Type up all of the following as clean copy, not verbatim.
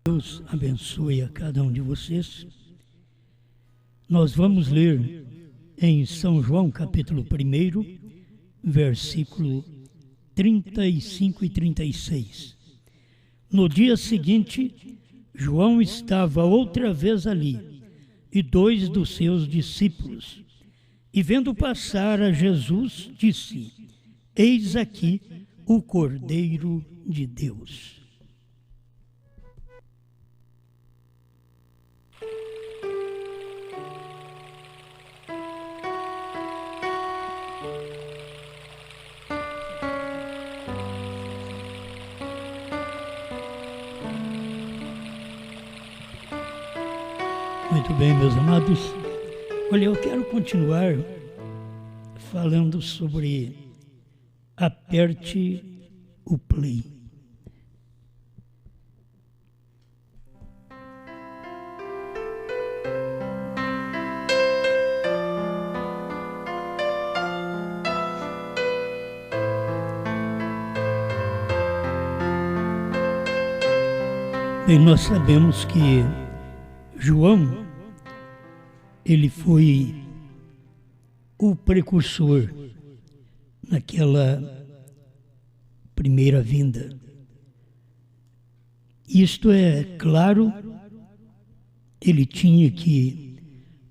Deus abençoe a cada um de vocês. Nós vamos ler em São João, capítulo 1, versículo 35 e 36. No dia seguinte, João estava outra vez ali, e 2 dos seus discípulos. E vendo passar a Jesus, disse: Eis aqui o Cordeiro de Deus. Muito bem, meus amados. Olha, eu quero continuar falando sobre aperte o play. Bem, nós sabemos que João, ele foi o precursor naquela primeira vinda. Isto é claro, ele tinha que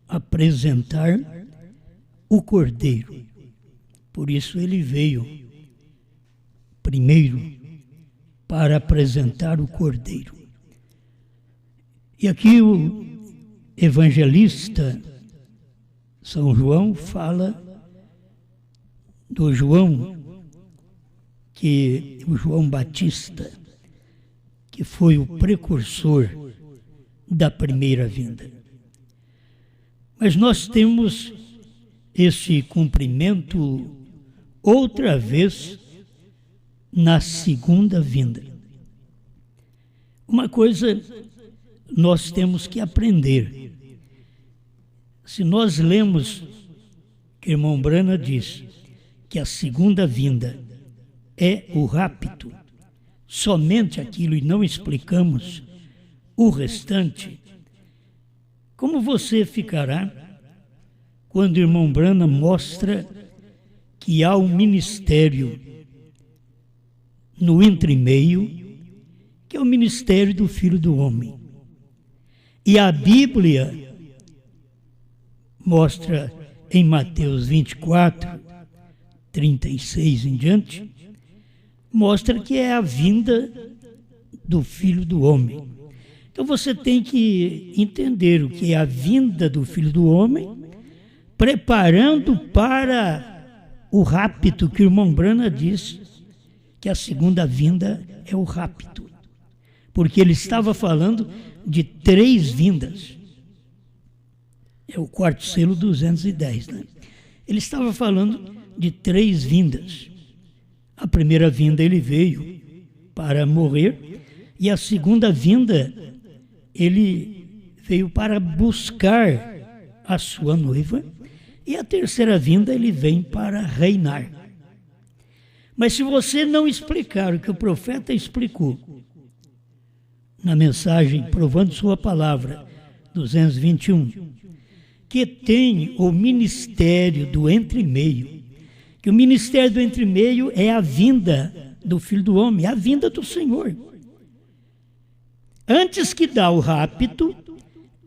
apresentar o Cordeiro. Por isso ele veio primeiro para apresentar o Cordeiro. E aqui o evangelista São João fala do João, o João Batista, que foi o precursor da primeira vinda. Mas nós temos esse cumprimento outra vez na segunda vinda. Uma coisa nós temos que aprender. Se nós lemos que o irmão Brana diz que a segunda vinda é o rapto, somente aquilo, e não explicamos o restante, como você ficará quando o irmão Brana mostra que há um ministério no entremeio, que é o ministério do Filho do Homem? E a Bíblia mostra em Mateus 24, 36 em diante, mostra que é a vinda do Filho do Homem. Então você tem que entender o que é a vinda do Filho do Homem, preparando para o rapto, que o irmão Brana diz que a segunda vinda é o rapto. Porque ele estava falando de 3 vindas. É o quarto selo 210, né? Ele estava falando de 3 vindas. A primeira vinda ele veio para morrer, e a segunda vinda ele veio para buscar a sua noiva, e a terceira vinda ele vem para reinar. Mas se você não explicar o que o profeta explicou na mensagem Provando Sua Palavra, 221, que tem o ministério do entremeio, que o ministério do entremeio é a vinda do Filho do Homem, a vinda do Senhor. Antes que dá o rapto,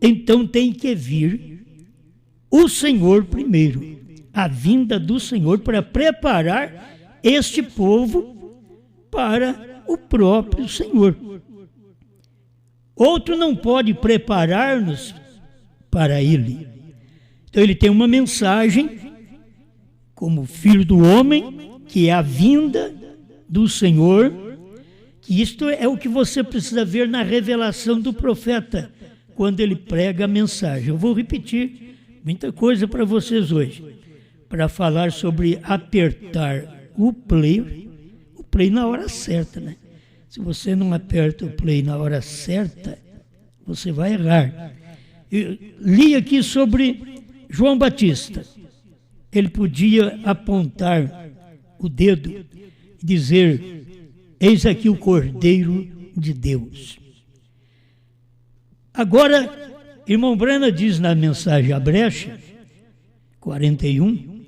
então tem que vir o Senhor primeiro, a vinda do Senhor, para preparar este povo para o próprio Senhor. Outro não pode preparar-nos para Ele. Então ele tem uma mensagem como Filho do Homem, que é a vinda do Senhor, que isto é o que você precisa ver na revelação do profeta, quando ele prega a mensagem. Eu vou repetir muita coisa para vocês hoje, para falar sobre apertar o play na hora certa, né? Se você não aperta o play na hora certa, você vai errar. Eu li aqui sobre João Batista. Ele podia apontar o dedo e dizer: eis aqui o Cordeiro de Deus. Agora, irmão Brana diz na mensagem à brecha, 41,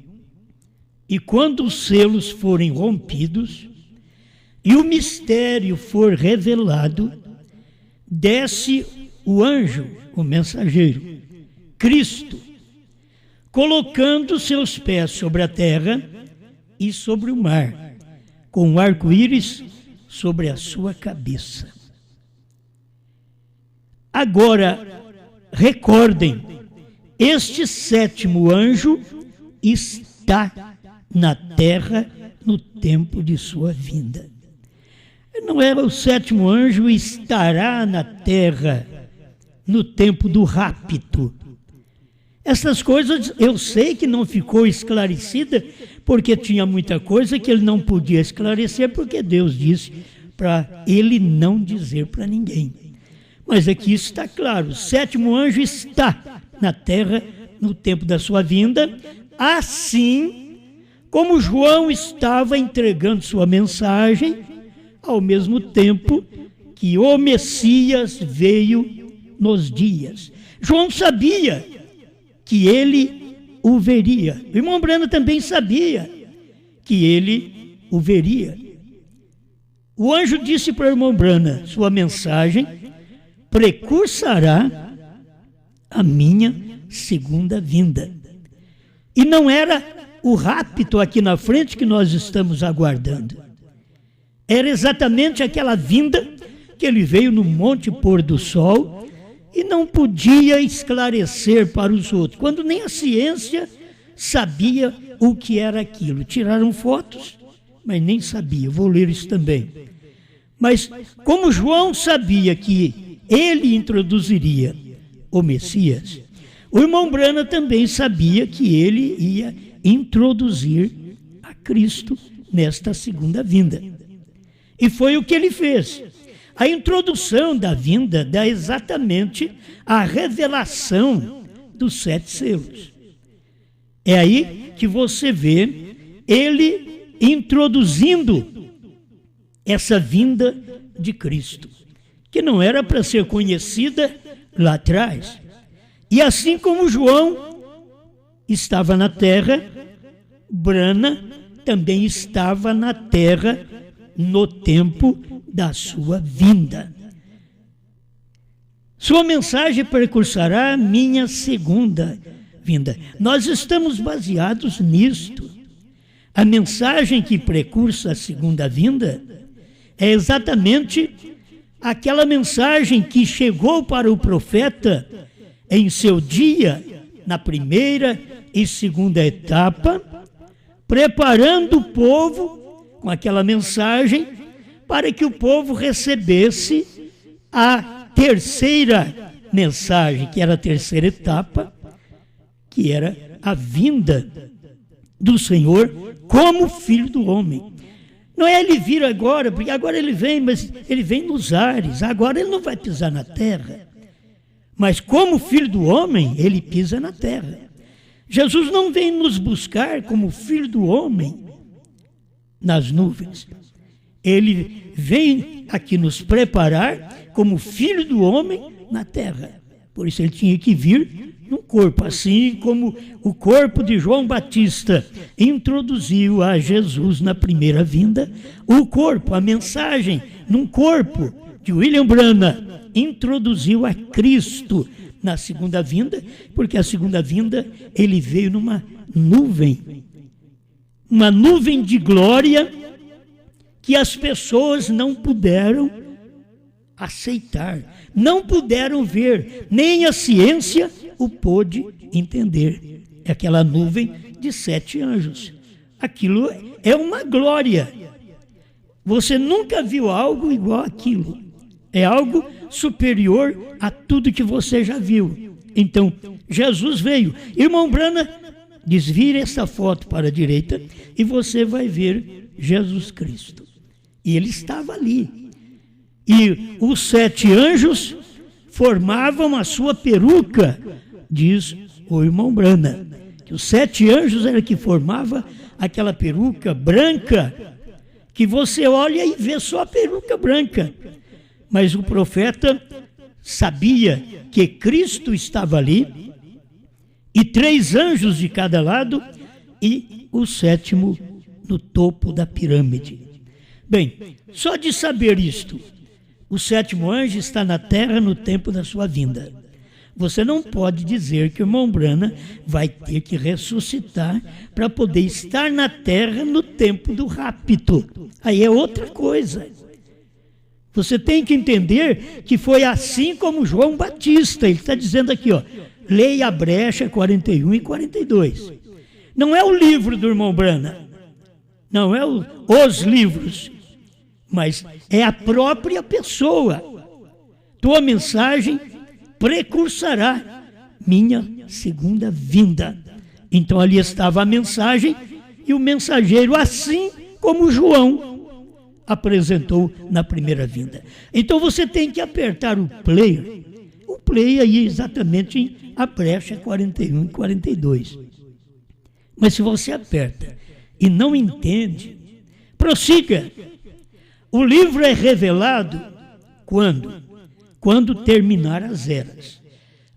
e quando os selos forem rompidos e o mistério for revelado, desce o anjo, o mensageiro, Cristo, colocando seus pés sobre a terra e sobre o mar, com o arco-íris sobre a sua cabeça. Agora, recordem, este sétimo anjo está na terra no tempo de sua vinda. Não era o sétimo anjo estará na terra no tempo do rapto. Essas coisas eu sei que não ficou esclarecida, porque tinha muita coisa que ele não podia esclarecer, porque Deus disse para ele não dizer para ninguém. Mas aqui está claro, o sétimo anjo está na terra no tempo da sua vinda, assim como João estava entregando sua mensagem, ao mesmo tempo que o Messias veio nos dias. João sabia que ele o veria. O irmão Brana também sabia que ele o veria. O anjo disse para o irmão Brana, sua mensagem precursará a minha segunda vinda. E não era o rapto aqui na frente que nós estamos aguardando. Era exatamente aquela vinda que ele veio no Monte Pôr do Sol e não podia esclarecer para os outros, quando nem a ciência sabia o que era aquilo. Tiraram fotos, mas nem sabia. Vou ler isso também. Mas como João sabia que ele introduziria o Messias, o irmão Brana também sabia que ele ia introduzir a Cristo nesta segunda vinda. E foi o que ele fez. A introdução da vinda dá exatamente a revelação dos 7 selos. É aí que você vê ele introduzindo essa vinda de Cristo, que não era para ser conhecida lá atrás. E assim como João estava na terra, Brana também estava na terra no tempo da sua vinda. Sua mensagem precursará a minha segunda vinda. Nós estamos baseados nisto. A mensagem que precursa a segunda vinda é exatamente aquela mensagem que chegou para o profeta em seu dia, na primeira e segunda etapa, preparando o povo com aquela mensagem para que o povo recebesse a terceira mensagem, que era a terceira etapa, que era a vinda do Senhor como Filho do Homem. Não é ele vir agora, porque agora ele vem, mas ele vem nos ares, agora ele não vai pisar na terra. Mas como Filho do Homem, ele pisa na terra. Jesus não vem nos buscar como Filho do Homem nas nuvens. Ele vem aqui nos preparar como Filho do Homem na terra. Por isso ele tinha que vir num corpo, assim como o corpo de João Batista introduziu a Jesus na primeira vinda, o corpo, a mensagem num corpo de William Brana introduziu a Cristo na segunda vinda, porque a segunda vinda ele veio numa nuvem, uma nuvem de glória que as pessoas não puderam aceitar, não puderam ver, nem a ciência o pôde entender. É aquela nuvem de 7 anjos. Aquilo é uma glória. Você nunca viu algo igual àquilo. É algo superior a tudo que você já viu. Então, Jesus veio. Irmão Brana, desvire essa foto para a direita e você vai ver Jesus Cristo. E ele estava ali. E os 7 anjos formavam a sua peruca, diz o irmão Brana. Que os 7 anjos era que formava aquela peruca branca, que você olha e vê só a peruca branca. Mas o profeta sabia que Cristo estava ali, e 3 anjos de cada lado, e o 7º no topo da pirâmide. Bem, só de saber isto, o 7º anjo está na terra no tempo da sua vinda. Você não pode dizer que o irmão Branham vai ter que ressuscitar para poder estar na terra no tempo do rapto. Aí é outra coisa. Você tem que entender que foi assim como João Batista. Ele está dizendo aqui, ó, leia a brecha 41 e 42. Não é o livro do irmão Branham, não é os livros, mas é a própria pessoa. Tua mensagem precursará minha segunda vinda. Então ali estava a mensagem e o mensageiro, assim como João apresentou na primeira vinda. Então você tem que apertar o play aí exatamente em a brecha 41 e 42. Mas se você aperta e não entende, prossiga. O livro é revelado quando? Quando terminar as eras.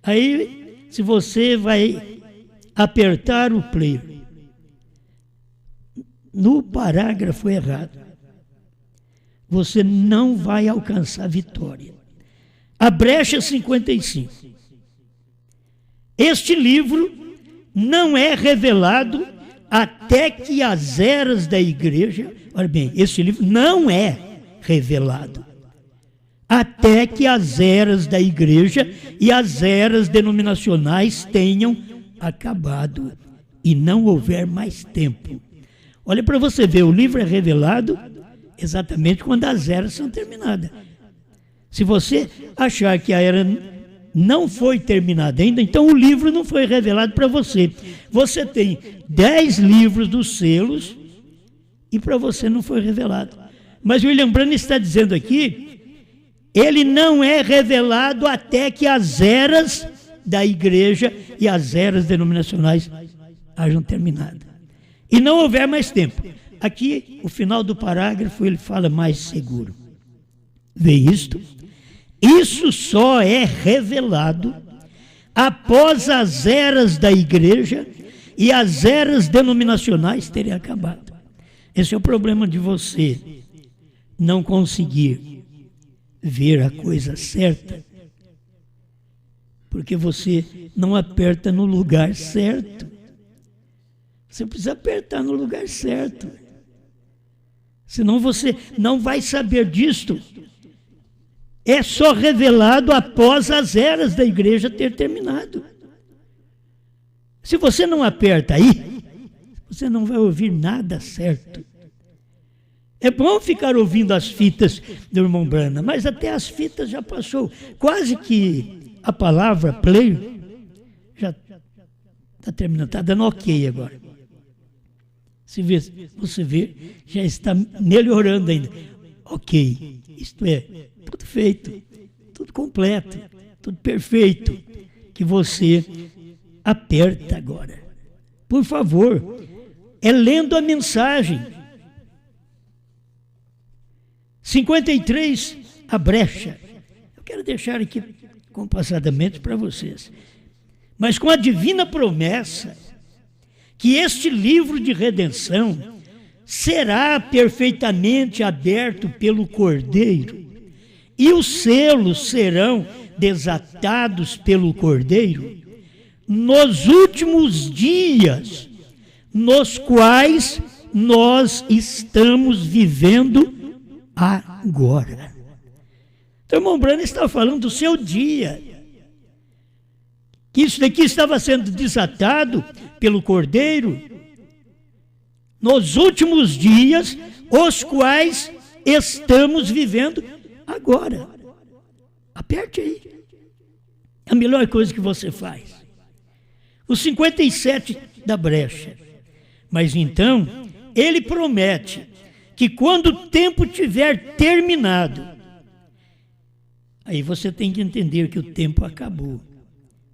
Aí, se você vai apertar o play no parágrafo errado, você não vai alcançar vitória. A brecha 55. Este livro não é revelado até que as eras da igreja... Olha bem, este livro não é revelado até que as eras da igreja e as eras denominacionais tenham acabado e não houver mais tempo. Olha para você ver, o livro é revelado exatamente quando as eras são terminadas. Se você achar que a era não foi terminada ainda, então o livro não foi revelado para você. Você tem 10 livros dos selos e para você não foi revelado. Mas William Branham está dizendo aqui, ele não é revelado até que as eras da igreja e as eras denominacionais hajam terminado. E não houver mais tempo. Aqui, o final do parágrafo, ele fala mais seguro. Vê isto? Isso só é revelado após as eras da igreja e as eras denominacionais terem acabado. Esse é o problema de você não conseguir ver a coisa certa, porque você não aperta no lugar certo. Você precisa apertar no lugar certo. Senão você não vai saber disto. É só revelado após as eras da igreja ter terminado. Se você não aperta aí, você não vai ouvir nada certo. É bom ficar ouvindo as fitas do irmão Branham, mas até as fitas já passou. Quase que a palavra play já está terminando, está dando ok agora. Você vê, já está melhorando ainda. Ok, isto é, tudo feito, tudo completo, tudo perfeito, que você aperta agora. Por favor, é lendo a mensagem. 53, a brecha. Eu quero deixar aqui compassadamente para vocês. Mas com a divina promessa que este livro de redenção será perfeitamente aberto pelo Cordeiro e os selos serão desatados pelo Cordeiro nos últimos dias, nos quais nós estamos vivendo agora. Então, o irmão Branham está falando do seu dia, que isso daqui estava sendo desatado pelo Cordeiro nos últimos dias, os quais estamos vivendo agora. Aperte aí. É a melhor coisa que você faz. O 57 da brecha. Mas então, ele promete que quando o tempo tiver terminado, aí você tem que entender que o tempo acabou.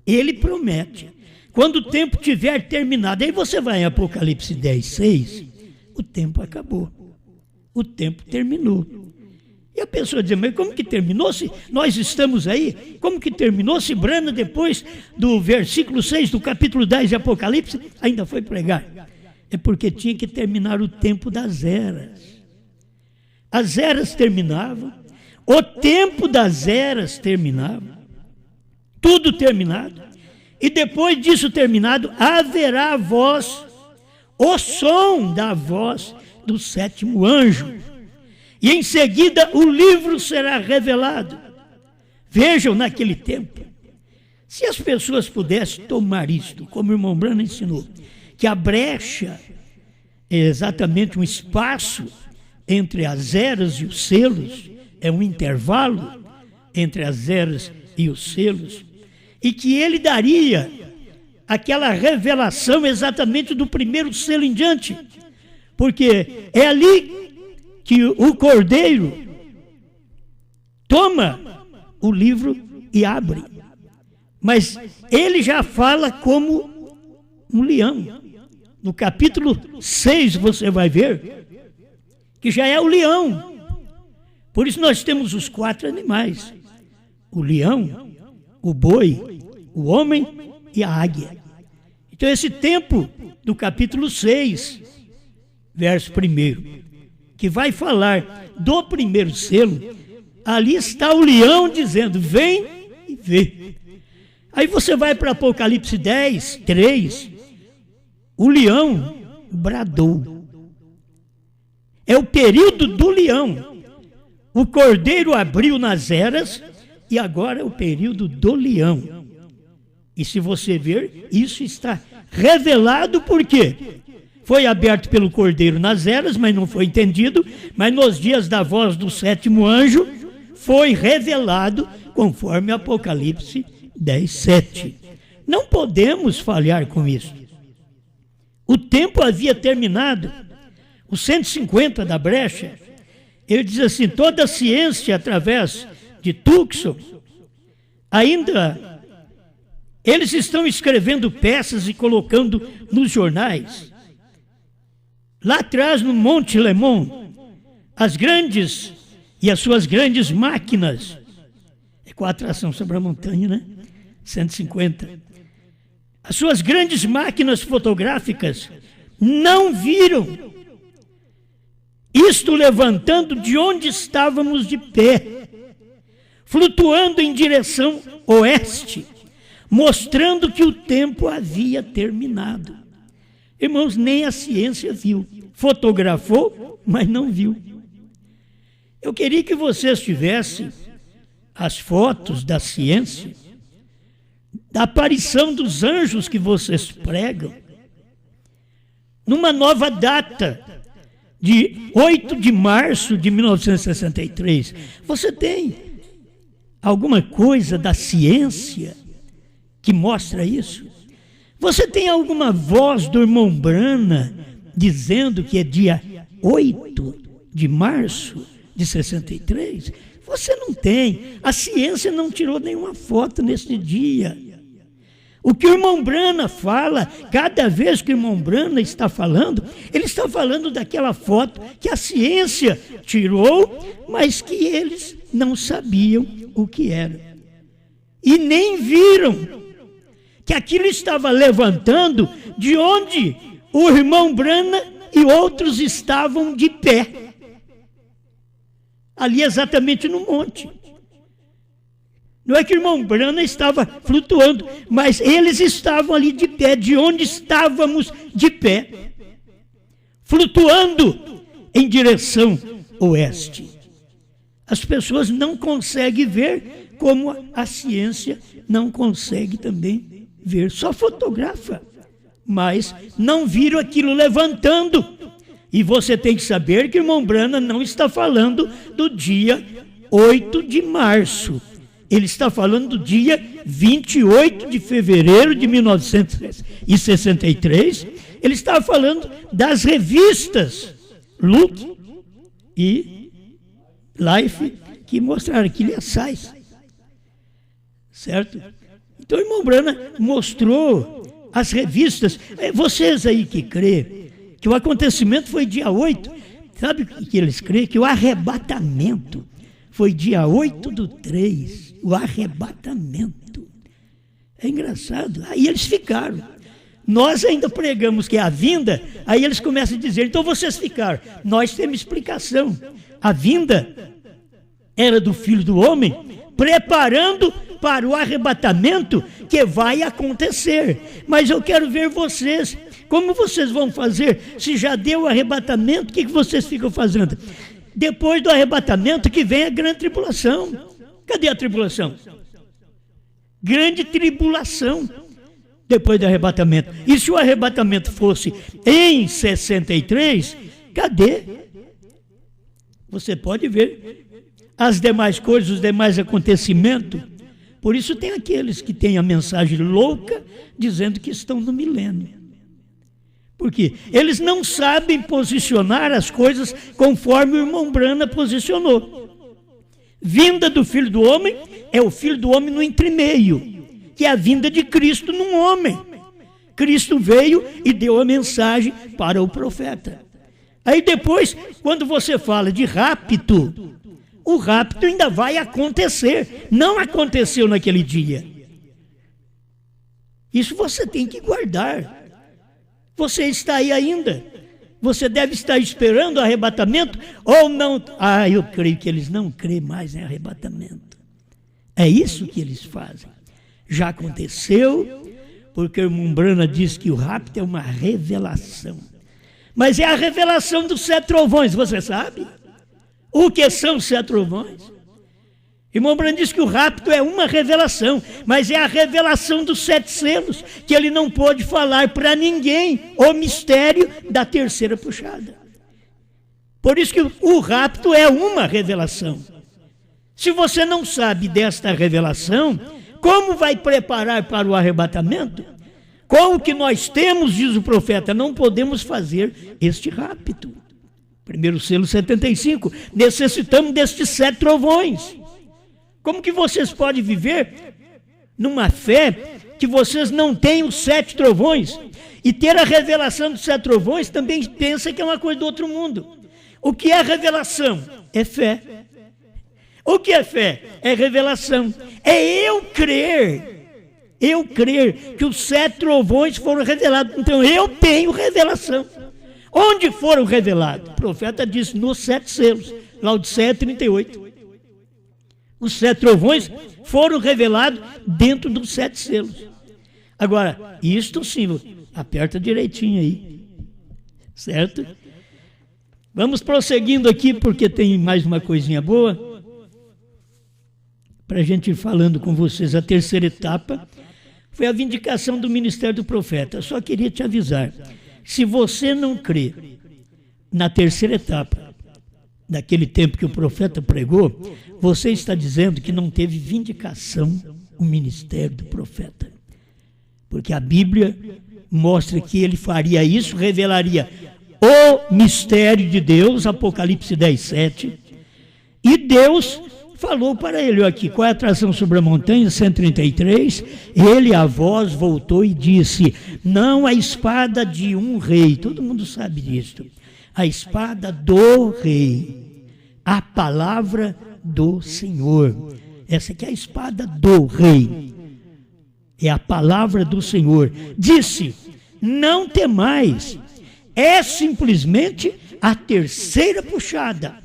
Ele promete, quando o tempo tiver terminado, aí você vai em Apocalipse 10, 6, o tempo acabou. O tempo terminou. E a pessoa diz, mas como que terminou? Se nós estamos aí, como que terminou? Se Brana, depois do versículo 6 do capítulo 10 de Apocalipse, ainda foi pregar. É porque tinha que terminar o tempo das eras. As eras terminavam, o tempo das eras terminava, tudo terminado. E depois disso terminado, haverá a voz, o som da voz do sétimo anjo. E em seguida o livro será revelado. Vejam naquele tempo, se as pessoas pudessem tomar isto, como o irmão Brana ensinou, que a brecha é exatamente um espaço entre as eras e os selos, é um intervalo entre as eras e os selos, e que ele daria aquela revelação exatamente do primeiro selo em diante, porque é ali que o Cordeiro toma o livro e abre. Mas ele já fala como um leão. No capítulo 6 você vai ver que já é o leão. Por isso nós temos os 4 animais: o leão, o boi, o homem e a águia. Então esse tempo do capítulo 6, verso 1, que vai falar do primeiro selo, ali está o leão dizendo, vem e vê. Aí você vai para Apocalipse 10, 3, o leão bradou. É o período do leão. O cordeiro abriu nas eras e agora é o período do leão. E se você ver, isso está revelado por quê? Foi aberto pelo Cordeiro nas eras, mas não foi entendido. Mas nos dias da voz do sétimo anjo, foi revelado conforme Apocalipse 10, 7. Não podemos falhar com isso. O tempo havia terminado. O 150 da brecha, ele diz assim, toda a ciência através de Tucson, ainda eles estão escrevendo peças e colocando nos jornais. Lá atrás, no Monte Lemon, as grandes e as suas grandes máquinas, é com a atração sobre a montanha, né? 150. As suas grandes máquinas fotográficas não viram isto levantando de onde estávamos de pé, flutuando em direção oeste, mostrando que o tempo havia terminado. Irmãos, nem a ciência viu. Fotografou, mas não viu. Eu queria que vocês tivessem as fotos da ciência, da aparição dos anjos que vocês pregam, numa nova data, de 8 de março de 1963. Você tem alguma coisa da ciência que mostra isso? Você tem alguma voz do irmão Brana dizendo que é dia 8 de março de 63? Você não tem. A ciência não tirou nenhuma foto nesse dia. O que o irmão Brana fala, cada vez que o irmão Brana está falando, ele está falando daquela foto que a ciência tirou, mas que eles não sabiam o que era. E nem viram que aquilo estava levantando de onde o irmão Brana e outros estavam de pé. Ali exatamente no monte. Não é que o irmão Brana estava flutuando, mas eles estavam ali de pé, de onde estávamos de pé, flutuando em direção oeste. As pessoas não conseguem ver, como a ciência não consegue também ver, só fotografa, mas não viram aquilo levantando. E você tem que saber que o irmão Brana não está falando do dia 8 de março. Ele está falando do dia 28 de fevereiro de 1963. Ele está falando das revistas Look e Life, que mostraram aquilo assaz. Certo? Então o irmão Brana mostrou as revistas. Vocês aí que crê que o acontecimento foi dia 8, sabe o que eles creem? Que o arrebatamento foi dia 8/3, o arrebatamento. É engraçado. Aí eles ficaram. Nós ainda pregamos que é a vinda, aí eles começam a dizer, então vocês ficaram. Nós temos explicação. A vinda era do Filho do Homem, preparando para o arrebatamento que vai acontecer. Mas eu quero ver vocês, como vocês vão fazer? Se já deu o arrebatamento, o que vocês ficam fazendo? Depois do arrebatamento que vem a grande tribulação. Cadê a tribulação? Grande tribulação depois do arrebatamento. E se o arrebatamento fosse em 63, cadê? Você pode ver as demais coisas, os demais acontecimentos. Por isso tem aqueles que têm a mensagem louca dizendo que estão no milênio. Por quê? Eles não sabem posicionar as coisas conforme o irmão Brana posicionou. Vinda do Filho do Homem é o Filho do Homem no entremeio, que é a vinda de Cristo num homem. Cristo veio e deu a mensagem para o profeta. Aí depois, quando você fala de rapto, o rapto ainda vai acontecer. Não aconteceu naquele dia. Isso você tem que guardar. Você está aí ainda. Você deve estar esperando o arrebatamento ou não? Eu creio que eles não creem mais em arrebatamento. É isso que eles fazem. Já aconteceu, porque o irmão Brana diz que o rapto é uma revelação. Mas é a revelação dos 7 trovões, você sabe? O que são os 7 trovões? Irmão Brana diz que o rapto é uma revelação, mas é a revelação dos 7 selos, que ele não pôde falar para ninguém o mistério da terceira puxada. Por isso que o rapto é uma revelação. Se você não sabe desta revelação, como vai preparar para o arrebatamento? Com o que nós temos, diz o profeta, não podemos fazer este rapto. Primeiro selo 75, necessitamos destes 7 trovões. Como que vocês podem viver numa fé que vocês não têm os 7 trovões? E ter a revelação dos 7 trovões também pensa que é uma coisa do outro mundo. O que é revelação? É fé. O que é fé? É revelação. É eu crer que os 7 trovões foram revelados. Então eu tenho revelação. Onde foram revelados? O profeta disse nos 7 selos, Laodiceia 38. Os 7 trovões foram revelados dentro dos 7 selos. Agora, isto sim, aperta direitinho aí, certo? Vamos prosseguindo aqui, porque tem mais uma coisinha boa, para a gente ir falando com vocês. A terceira etapa foi a vindicação do ministério do profeta. Eu só queria te avisar, se você não crê na terceira etapa, daquele tempo que o profeta pregou, você está dizendo que não teve vindicação o ministério do profeta. Porque a Bíblia mostra que ele faria isso, revelaria o mistério de Deus, Apocalipse 10:7, e Deus falou para ele, aqui, qual é a tração sobre a montanha, 133, ele a voz voltou e disse, não a espada de um rei, todo mundo sabe disso, a espada do rei, a palavra do Senhor. Essa aqui é a espada do rei, é a palavra do Senhor. Disse, não temais, é simplesmente a terceira puxada,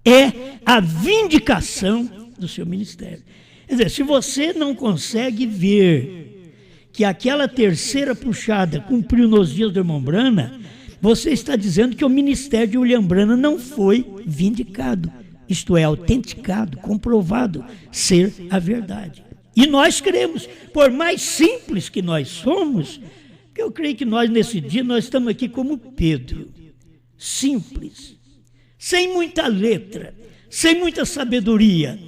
é a vindicação do seu ministério. Quer dizer, se você não consegue ver que aquela terceira puxada cumpriu nos dias do irmão Brana, você está dizendo que o ministério de William Branham não foi vindicado, isto é, autenticado, comprovado ser a verdade. E nós cremos, por mais simples que nós somos, que eu creio que nós nesse dia, nós estamos aqui como Pedro, simples, sem muita letra, sem muita sabedoria,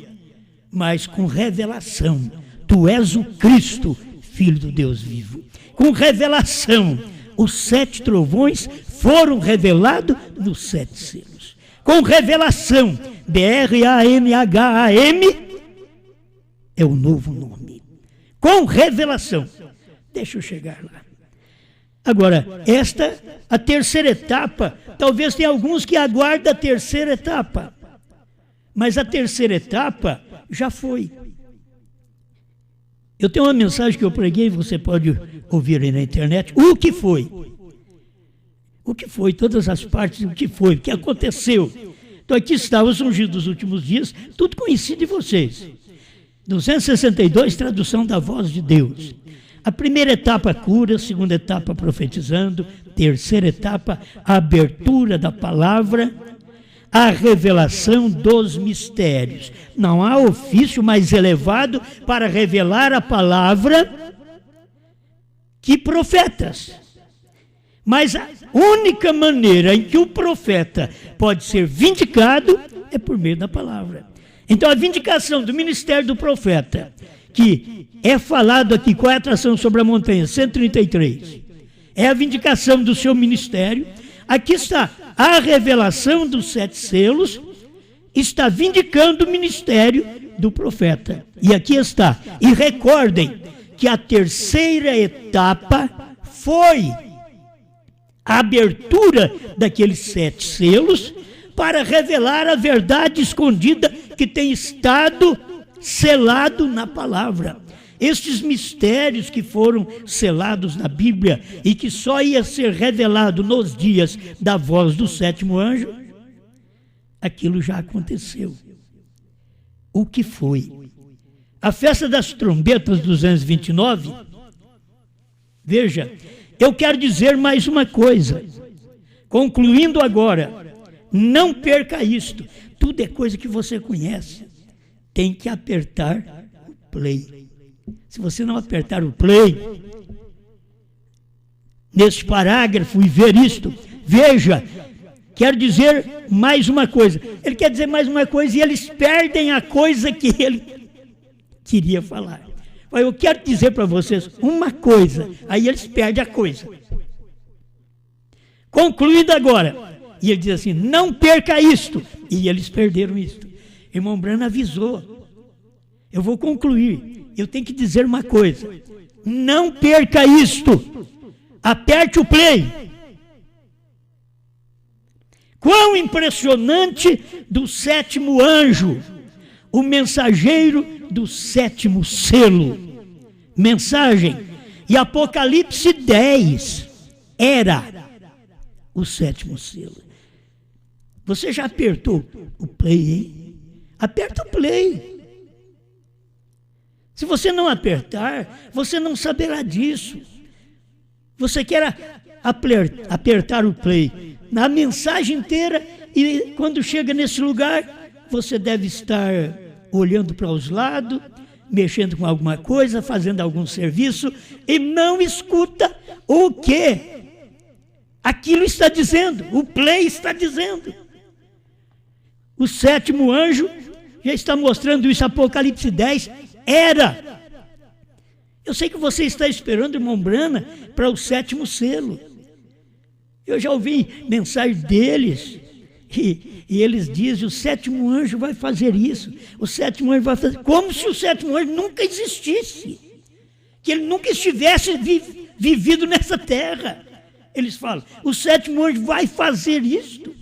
mas com revelação. Tu és o Cristo, Filho do Deus vivo. Com revelação, os 7 trovões foram revelados nos 7 selos. Com revelação, BRANHAM é o novo nome. Com revelação. Deixa eu chegar lá. Agora, a terceira etapa, talvez tenha alguns que aguardam a terceira etapa. Mas a terceira etapa já foi. Eu tenho uma mensagem que eu preguei, você pode ouvir aí na internet. O que foi? O que foi? Todas as partes, o que foi? O que aconteceu? Então aqui está os ungidos dos últimos dias, tudo conhecido de vocês. 262, tradução da voz de Deus. A primeira etapa, cura. A segunda etapa, profetizando. Terceira etapa, a abertura da palavra. A revelação dos mistérios. Não há ofício mais elevado para revelar a palavra que profetas. Mas a única maneira em que o profeta pode ser vindicado é por meio da palavra. Então a vindicação do ministério do profeta, que é falado aqui, qual é a atração sobre a montanha? 133. É a vindicação do seu ministério. Aqui está a revelação dos 7 selos, está vindicando o ministério do profeta. E aqui está. E recordem que a terceira etapa foi a abertura daqueles 7 selos para revelar a verdade escondida que tem estado selado na palavra. Estes mistérios que foram selados na Bíblia e que só ia ser revelado nos dias da voz do 7º anjo, aquilo já aconteceu. O que foi? A festa das trombetas 229, veja, eu quero dizer mais uma coisa, concluindo agora, não perca isto, tudo é coisa que você conhece, tem que apertar o play. Se você não apertar o play, neste parágrafo e ver isto, veja, quer dizer mais uma coisa. Ele quer dizer mais uma coisa e eles perdem a coisa que ele queria falar. Eu quero dizer para vocês uma coisa, aí eles perdem a coisa. Concluído agora, e ele diz assim, não perca isto, e eles perderam isto. Irmão Branham avisou, eu vou concluir. Eu tenho que dizer uma coisa, não perca isto, aperte o play. Quão impressionante do 7º anjo, o mensageiro do 7º selo. Mensagem, e Apocalipse 10 era o 7º selo. Você já apertou o play, hein? Aperta o play. Se você não apertar, você não saberá disso. Você quer apertar o play na mensagem inteira e quando chega nesse lugar, você deve estar olhando para os lados, mexendo com alguma coisa, fazendo algum serviço e não escuta o que aquilo está dizendo, o play está dizendo. O 7º anjo já está mostrando isso, Apocalipse 10, era. Eu sei que você está esperando, irmão Branham, para o 7º selo. Eu já ouvi mensagem deles, e eles dizem, o 7º anjo vai fazer isso, o 7º anjo vai fazer, como se o 7º anjo nunca existisse, que ele nunca estivesse vivido nessa terra. Eles falam, o 7º anjo vai fazer isto,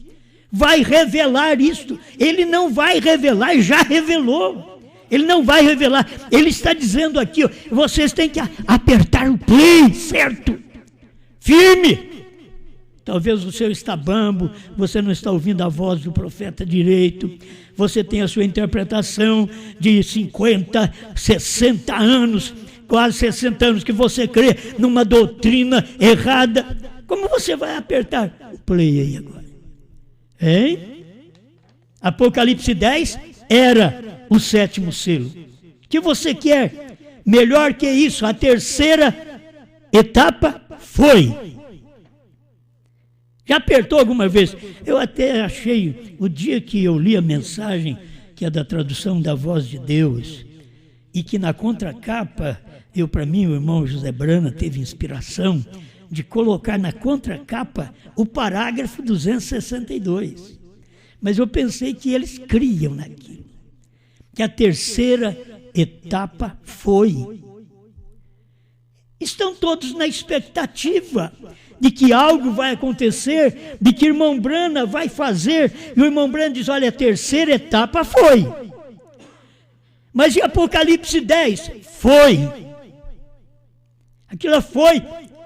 vai revelar isto. Ele não vai revelar, já revelou. Ele não vai revelar, ele está dizendo aqui, ó, vocês têm que apertar o play, certo? Firme. Talvez o seu está bambo, você não está ouvindo a voz do profeta direito, você tem a sua interpretação de 50, 60 anos, quase 60 anos que você crê numa doutrina errada. Como você vai apertar o play aí agora? Hein? Apocalipse 10 era o 7º selo. O que você quer? Melhor que isso, a terceira etapa foi. Já apertou alguma vez? Eu até achei, o dia que eu li a mensagem, que é da tradução da voz de Deus, e que na contracapa, para mim, o irmão José Branham teve inspiração de colocar na contracapa o parágrafo 262. Mas eu pensei que eles criam naquilo. Que a terceira etapa foi. estão todos na expectativa de que algo vai acontecer, de que o irmão Brana vai fazer, e o irmão Brana diz, olha, a terceira etapa foi. Mas em Apocalipse 10, foi. Aquilo foi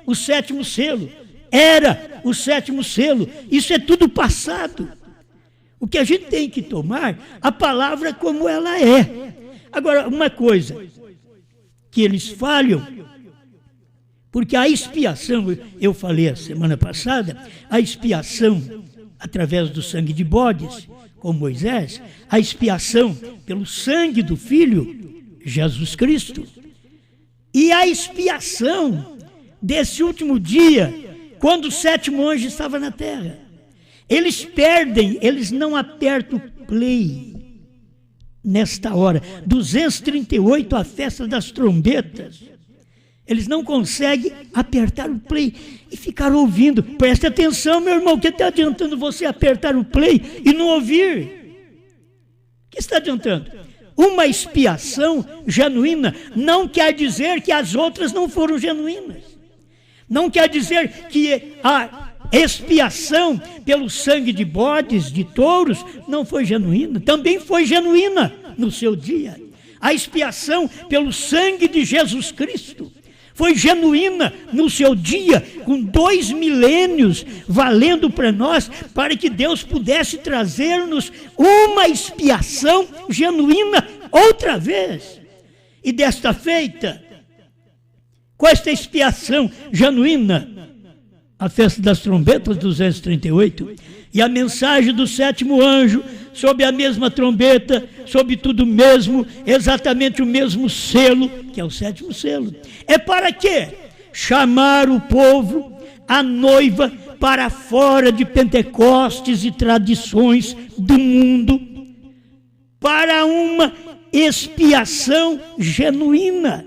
o 7º selo, era o 7º selo, isso é tudo passado. O que a gente tem que tomar, a palavra como ela é. Agora, uma coisa, que eles falham, porque a expiação, eu falei a semana passada, a expiação através do sangue de bodes, com Moisés, a expiação pelo sangue do Filho, Jesus Cristo, e a expiação desse último dia, quando o 7º anjo estava na terra. Eles perdem, eles não apertam o play nesta hora. 238, a festa das trombetas. Eles não conseguem apertar o play e ficar ouvindo. Preste atenção, meu irmão, o que está adiantando você apertar o play e não ouvir? O que está adiantando? Uma expiação genuína não quer dizer que as outras não foram genuínas. Não quer dizer que a expiação pelo sangue de bodes, de touros, não foi genuína. Também foi genuína no seu dia. A expiação pelo sangue de Jesus Cristo foi genuína no seu dia, com 2 milênios valendo para nós, para que Deus pudesse trazer-nos uma expiação genuína outra vez. E desta feita, com esta expiação genuína, a festa das trombetas, 238, e a mensagem do 7º anjo, sob a mesma trombeta, sob tudo mesmo, exatamente o mesmo selo, que é o 7º selo. É para quê? Chamar o povo, a noiva, para fora de Pentecostes e tradições do mundo, para uma expiação genuína.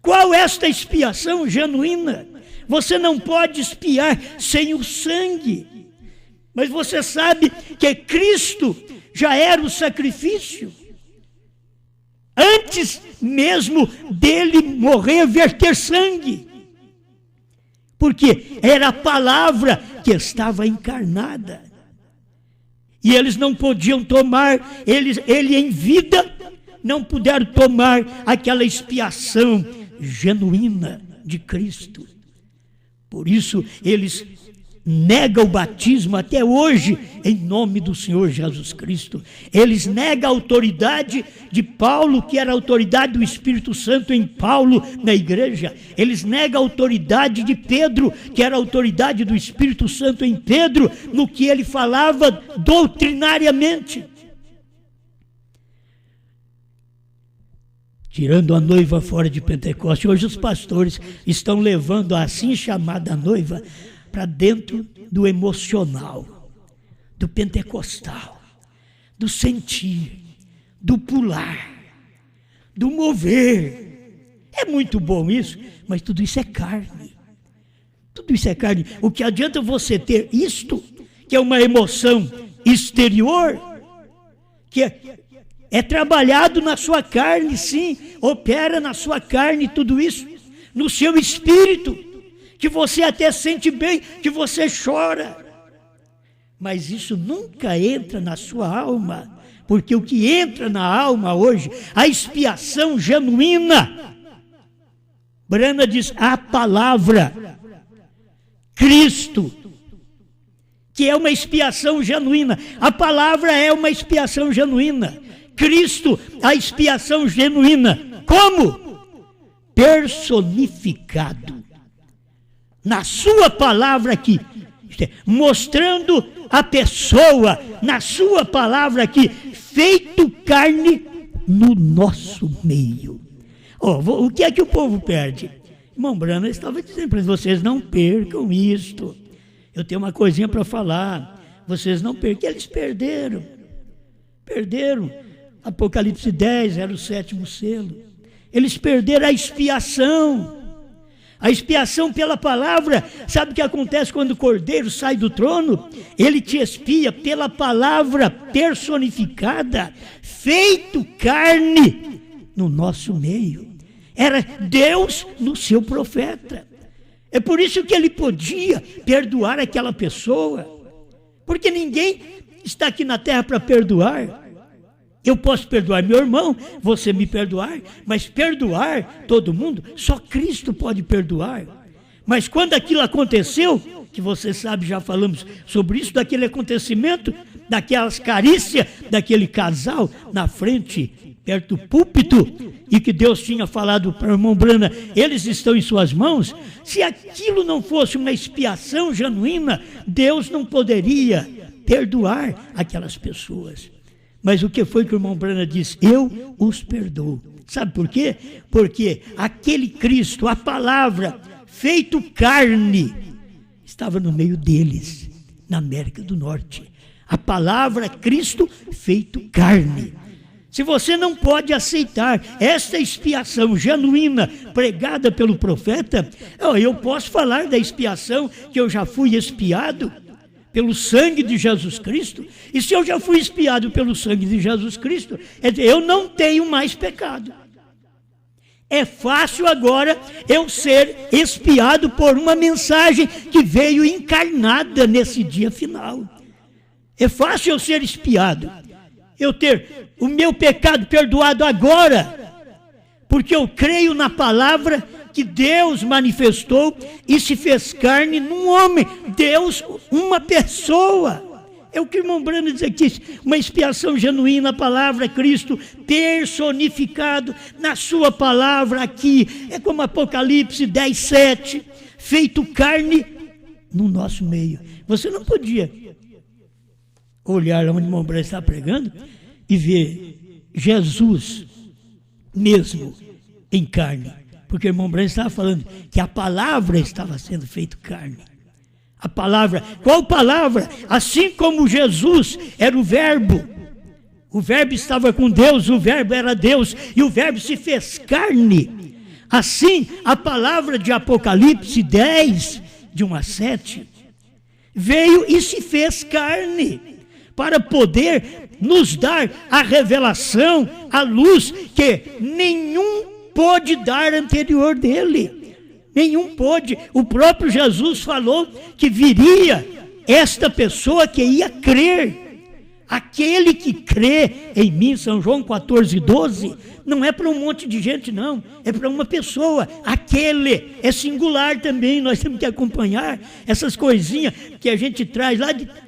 Qual é esta expiação genuína? Você não pode expiar sem o sangue. Mas você sabe que Cristo já era o sacrifício. Antes mesmo dele morrer, verter sangue. Porque era a palavra que estava encarnada. E eles não podiam tomar, ele em vida, não puderam tomar aquela expiação genuína de Cristo. Por isso, eles negam o batismo até hoje, em nome do Senhor Jesus Cristo. Eles negam a autoridade de Paulo, que era a autoridade do Espírito Santo em Paulo, na igreja. Eles negam a autoridade de Pedro, que era a autoridade do Espírito Santo em Pedro, no que ele falava doutrinariamente. Tirando a noiva fora de Pentecostes, hoje os pastores estão levando a assim chamada noiva para dentro do emocional, do pentecostal, do sentir, do pular, do mover. É muito bom isso, mas tudo isso é carne. Tudo isso é carne. O que adianta você ter isto, que é uma emoção exterior, que é trabalhado na sua carne, sim, opera na sua carne tudo isso, no seu espírito, que você até sente bem, que você chora, mas isso nunca entra na sua alma, porque o que entra na alma hoje, a expiação genuína, Brana diz, a palavra, Cristo, que é uma expiação genuína, a palavra é uma expiação genuína, Cristo, a expiação genuína. Como? Personificado. Na sua palavra aqui. Mostrando a pessoa, na sua palavra aqui, feito carne no nosso meio. O que é que o povo perde? Irmão Brana estava dizendo para vocês, não percam isto. Eu tenho uma coisinha para falar. Vocês não percam. Eles perderam. Perderam. Apocalipse 10 era o 7º selo. Eles perderam a expiação. A expiação pela palavra. Sabe o que acontece quando o cordeiro sai do trono? Ele te expia pela palavra personificada, feito carne no nosso meio. era Deus no seu profeta. É por isso que ele podia perdoar aquela pessoa, porque ninguém está aqui na terra para perdoar. Eu posso perdoar meu irmão, você me perdoar, mas perdoar todo mundo, só Cristo pode perdoar. Mas quando aquilo aconteceu, que você sabe, já falamos sobre isso, daquele acontecimento, daquelas carícias daquele casal na frente, perto do púlpito, e que Deus tinha falado para o irmão Brana, eles estão em suas mãos. Se aquilo não fosse uma expiação genuína, Deus não poderia perdoar aquelas pessoas. Mas o que foi que o irmão Brana disse? Eu os perdoo. Sabe por quê? Porque aquele Cristo, a palavra feito carne, estava no meio deles, na América do Norte. A palavra Cristo feito carne. Se você não pode aceitar esta expiação genuína pregada pelo profeta, eu posso falar da expiação que eu já fui expiado pelo sangue de Jesus Cristo. E se eu já fui expiado pelo sangue de Jesus Cristo, eu não tenho mais pecado. É fácil agora eu ser expiado por uma mensagem que veio encarnada nesse dia final. É fácil eu ser expiado, eu ter o meu pecado perdoado agora, porque eu creio na palavra que Deus manifestou e se fez carne num homem. Deus, uma pessoa. É o que o irmão Brana diz aqui, uma expiação genuína, a palavra Cristo personificado na sua palavra aqui. É como Apocalipse 10:7, feito carne no nosso meio. Você não podia olhar onde o irmão Brana está pregando e ver Jesus mesmo em carne. Porque o irmão Brana estava falando que a palavra estava sendo feito carne. A palavra, qual palavra? Assim como Jesus era o verbo estava com Deus, o verbo era Deus, e o verbo se fez carne. Assim, a palavra de Apocalipse 10, de 1-7, veio e se fez carne, para poder nos dar a revelação, a luz que nenhum pôde dar anterior dele. Nenhum pôde. O próprio Jesus falou que viria esta pessoa que ia crer. Aquele que crê em mim, São João 14:12, não é para um monte de gente, não. É para uma pessoa. Aquele é singular também. Nós temos que acompanhar essas coisinhas que a gente traz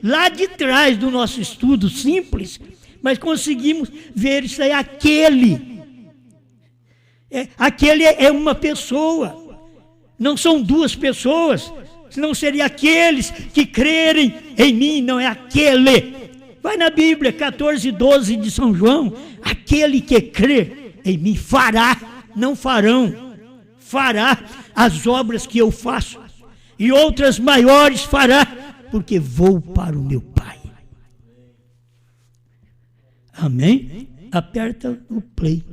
lá de trás do nosso estudo simples, mas conseguimos ver isso aí. Aquele é uma pessoa. Não são duas pessoas, senão seria aqueles que crerem em mim, não é aquele. Vai na Bíblia, 14:12 de São João, aquele que crê em mim fará, não farão, fará as obras que eu faço, e outras maiores fará, porque vou para o meu Pai. Amém? Aperta o play.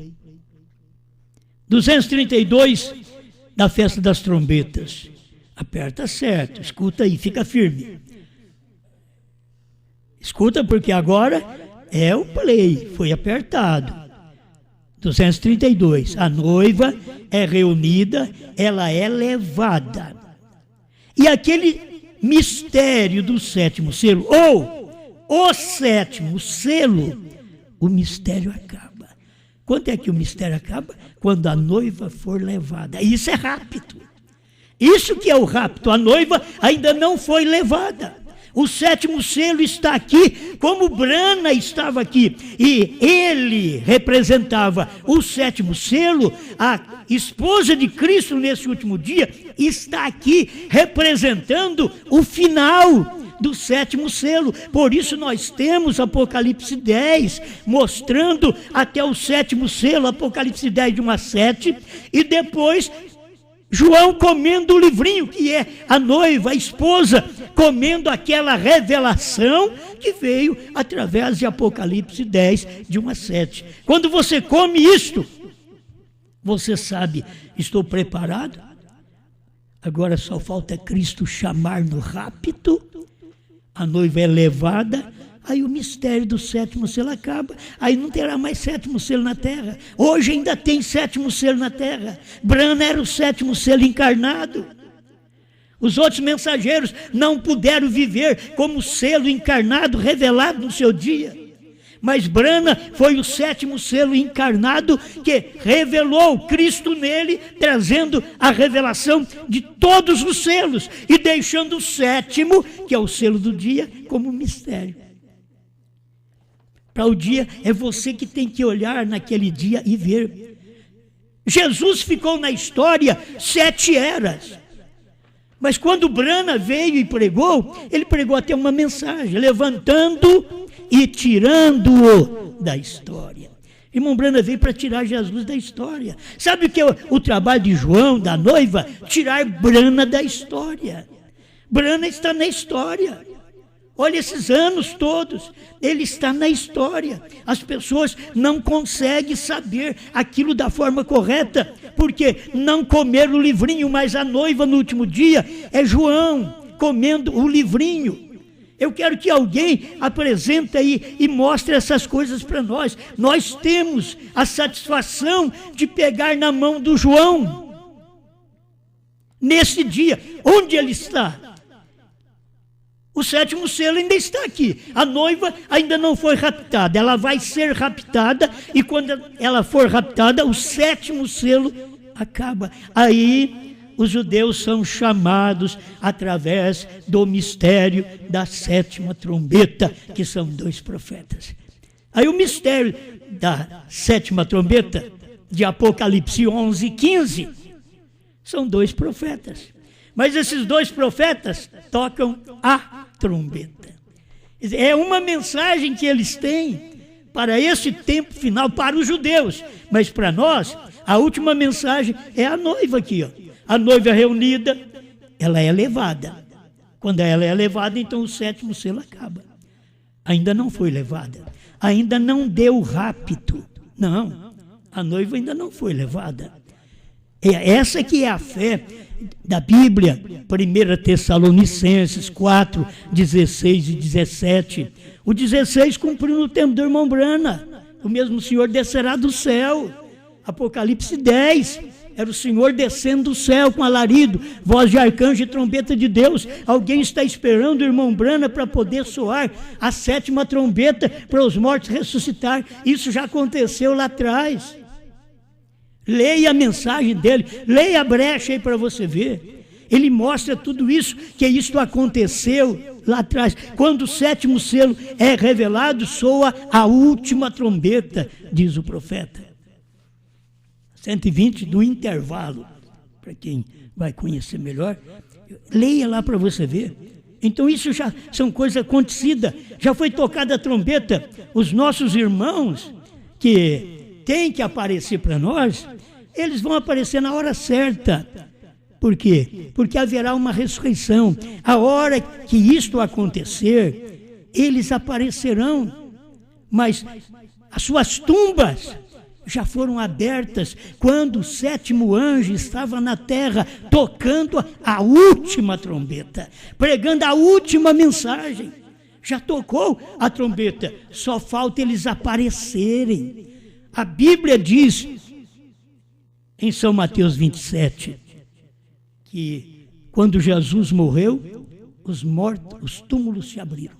232 da festa das trombetas. Aperta certo, escuta aí, fica firme. Escuta, porque agora é o play, foi apertado. 232, a noiva é reunida, ela é levada. E aquele mistério do sétimo selo, ou o sétimo selo, o mistério acaba. Quando é que o mistério acaba? Quando a noiva for levada. Isso é rapto. Isso que é o rapto. A noiva ainda não foi levada. O sétimo selo está aqui, como Brana estava aqui. E ele representava o sétimo selo. A esposa de Cristo nesse último dia está aqui representando o final do sétimo selo. Por isso nós temos Apocalipse 10 mostrando até o sétimo selo, Apocalipse 10 de 1-7, e depois João comendo o livrinho, que é a noiva, a esposa, comendo aquela revelação que veio através de Apocalipse 10 de 1-7. Quando você come isto, você sabe, estou preparado, agora só falta Cristo chamar no rapto. A noiva é levada, Aí o mistério do sétimo selo acaba, aí não terá mais sétimo selo na terra. Hoje ainda tem sétimo selo na terra. Brana era o sétimo selo encarnado. Os outros mensageiros não puderam viver como selo encarnado revelado no seu dia. Mas Brana foi o sétimo selo encarnado que revelou Cristo nele, trazendo a revelação de todos os selos e deixando o sétimo, que é o selo do dia, como mistério. Para o dia, é você que tem que olhar naquele dia e ver. Jesus ficou na história 7 eras. Mas quando Brana veio e pregou, ele pregou até uma mensagem, levantando e tirando-o da história. Irmão Brana veio para tirar Jesus da história. Sabe o que é o trabalho de João, da noiva? Tirar Brana da história. Brana está na história. Olha esses anos todos, ele está na história. As pessoas não conseguem saber aquilo da forma correta, porque não comeram o livrinho, mas a noiva no último dia é João, comendo o livrinho. Eu quero que alguém apresente aí e mostre essas coisas para nós. Nós temos a satisfação de pegar na mão do João. Nesse dia, onde ele está? O sétimo selo ainda está aqui. A noiva ainda não foi raptada. Ela vai ser raptada e quando ela for raptada, o sétimo selo acaba. Aí os judeus são chamados através do mistério da sétima trombeta, que são 2 profetas. Aí o mistério da sétima trombeta, de Apocalipse 11:15, são 2 profetas. Mas esses 2 profetas tocam a trombeta. É uma mensagem que eles têm para esse tempo final, para os judeus. Mas para nós, a última mensagem é a noiva aqui. Ó. A noiva reunida, ela é levada. Quando ela é levada, então o sétimo selo acaba. Ainda não foi levada. Ainda não deu rapto. Não, a noiva ainda não foi levada. Essa que é a fé da Bíblia, 1 Tessalonicenses 4, 16 e 17. O 16 cumpriu no tempo do irmão Brana. O mesmo Senhor descerá do céu. Apocalipse 10, era o Senhor descendo do céu com alarido, voz de arcanjo e trombeta de Deus. Alguém está esperando o irmão Brana para poder soar a 7ª trombeta para os mortos ressuscitar. Isso já aconteceu lá atrás. Leia a mensagem dele, leia a brecha aí para você ver. Ele mostra tudo isso, que isto aconteceu lá atrás. Quando o 7º selo é revelado, soa a última trombeta, diz o profeta. 120 do intervalo, para quem vai conhecer melhor. Leia lá para você ver. Então isso já são coisas acontecidas. Já foi tocada a trombeta. Os nossos irmãos que têm que aparecer para nós, eles vão aparecer na hora certa. Por quê? Porque haverá uma ressurreição. A hora que isto acontecer, eles aparecerão. Mas as suas tumbas já foram abertas quando o 7º anjo estava na terra, tocando a última trombeta, pregando a última mensagem. Já tocou a trombeta, só falta eles aparecerem. A Bíblia diz, em São Mateus 27, que quando Jesus morreu, os túmulos se abriram.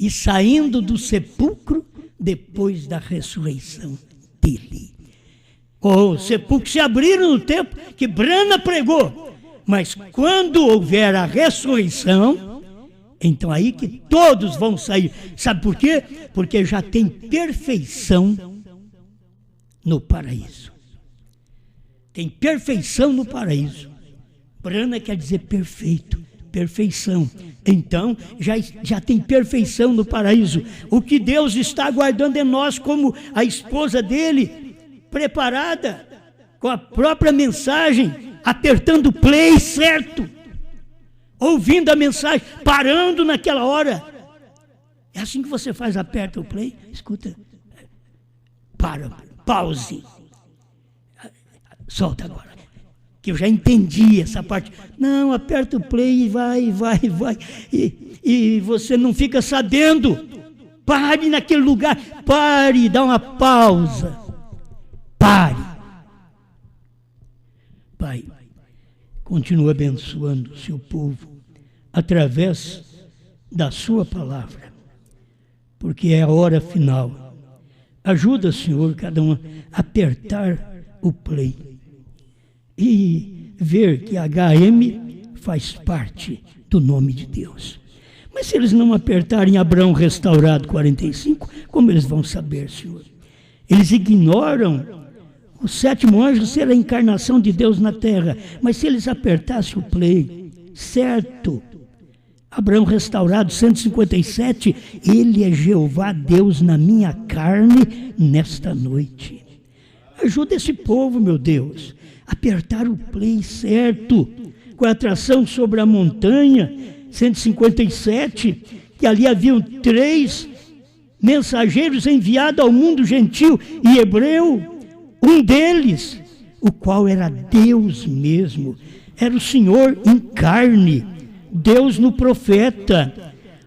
E saindo do sepulcro, depois da ressurreição dele. Os sepulcros se abriram no tempo que Brana pregou. Mas quando houver a ressurreição, então aí que todos vão sair. Sabe por quê? Porque já tem perfeição no paraíso. Tem perfeição no paraíso. Brana quer dizer perfeito, perfeição. Então, já tem perfeição no paraíso. O que Deus está aguardando é nós, como a esposa dele, preparada, com a própria mensagem, apertando o play certo, ouvindo a mensagem, parando naquela hora. É assim que você faz, aperta o play, escuta, para, pause, solta agora. que eu já entendi essa parte. Não, aperta o play e vai. E você não fica sabendo. Pare naquele lugar, pare, dá uma pausa. Pare. Pai, continua abençoando o seu povo através da sua palavra, porque é a hora final. Ajuda, Senhor, cada um a apertar o play e ver que HM faz parte do nome de Deus. Mas se eles não apertarem Abraão Restaurado 45, como eles vão saber, Senhor? Eles ignoram o sétimo anjo ser a encarnação de Deus na terra. Mas se eles apertassem o play, certo, Abraão Restaurado 157, ele é Jeová Deus na minha carne nesta noite. Ajuda esse povo, meu Deus, a apertar o play certo, com a atração sobre a montanha, 157, que ali haviam 3 mensageiros enviados ao mundo gentil e hebreu. Um deles, o qual era Deus mesmo, era o Senhor em carne, Deus no profeta.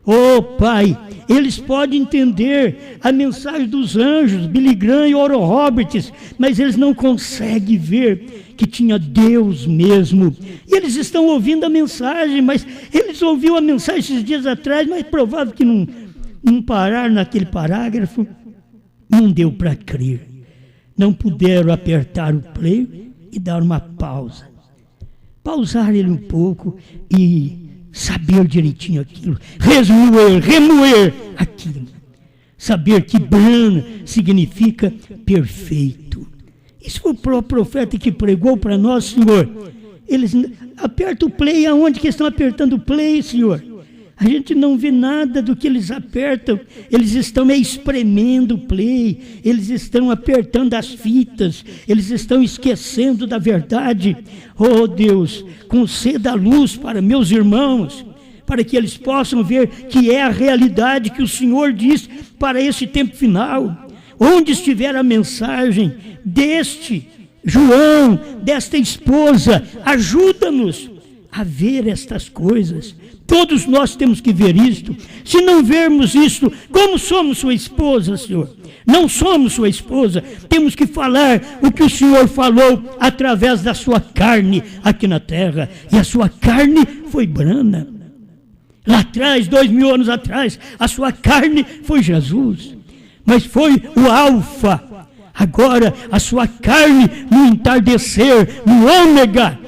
Oh Pai, eles podem entender a mensagem dos anjos, Billy Graham e Oral Roberts, mas eles não conseguem ver que tinha Deus mesmo. E eles estão ouvindo a mensagem, mas eles ouviram a mensagem esses dias atrás, mas é provável que não pararam naquele parágrafo, não deu para crer. Não puderam apertar o play e dar uma pausa. Pausar ele um pouco e saber direitinho aquilo. Remoer aquilo. Saber que Brana significa perfeito. Isso foi o profeta que pregou para nós, Senhor. Eles apertam o play, aonde que estão apertando o play, Senhor? A gente não vê nada do que eles apertam. Eles estão espremendo o play, eles estão apertando as fitas, eles estão esquecendo da verdade. Oh Deus, conceda a luz para meus irmãos, para que eles possam ver que é a realidade que o Senhor diz para esse tempo final. Onde estiver a mensagem deste João, desta esposa, ajuda-nos a ver estas coisas. Todos nós temos que ver isto. Se não vermos isto, como somos sua esposa, Senhor? Não somos sua esposa. Temos que falar o que o Senhor falou através da sua carne aqui na terra. E a sua carne foi Brana. Lá atrás, 2000 anos atrás, a sua carne foi Jesus. Mas foi o Alfa. Agora, a sua carne no entardecer, no ômega,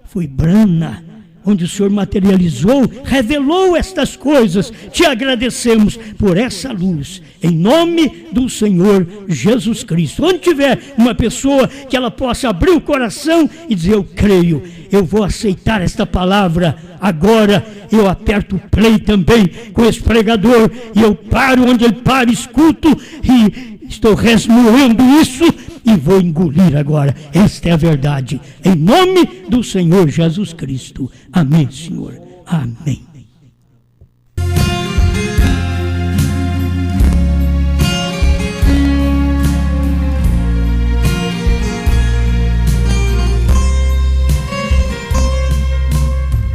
foi Brana, onde o Senhor materializou, revelou estas coisas. Te agradecemos por essa luz, em nome do Senhor Jesus Cristo. Onde tiver uma pessoa que ela possa abrir o coração e dizer: eu creio, eu vou aceitar esta palavra. Agora eu aperto o play também com esse pregador e eu paro onde ele para, escuto e estou resmoendo isso e vou engolir agora. Esta é a verdade. Em nome do Senhor Jesus Cristo. Amém, Senhor. Amém.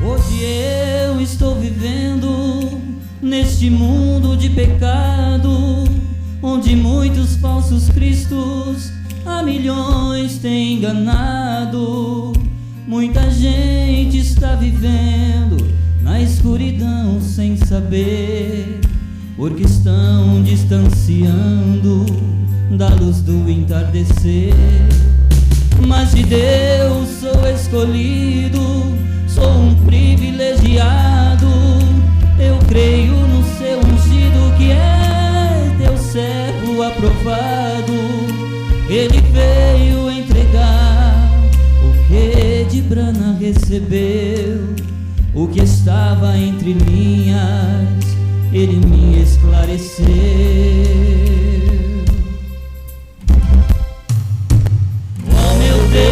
Hoje eu estou vivendo neste mundo de pecado, onde muitos falsos cristos a milhões têm enganado. Muita gente está vivendo na escuridão sem saber, porque estão distanciando da luz do entardecer. Mas de Deus sou escolhido, sou um privilegiado. Eu creio no seu ungido, que é teu servo aprovado. Ele veio entregar o que de Brana recebeu, o que estava entre linhas, ele me esclareceu. Oh meu Deus,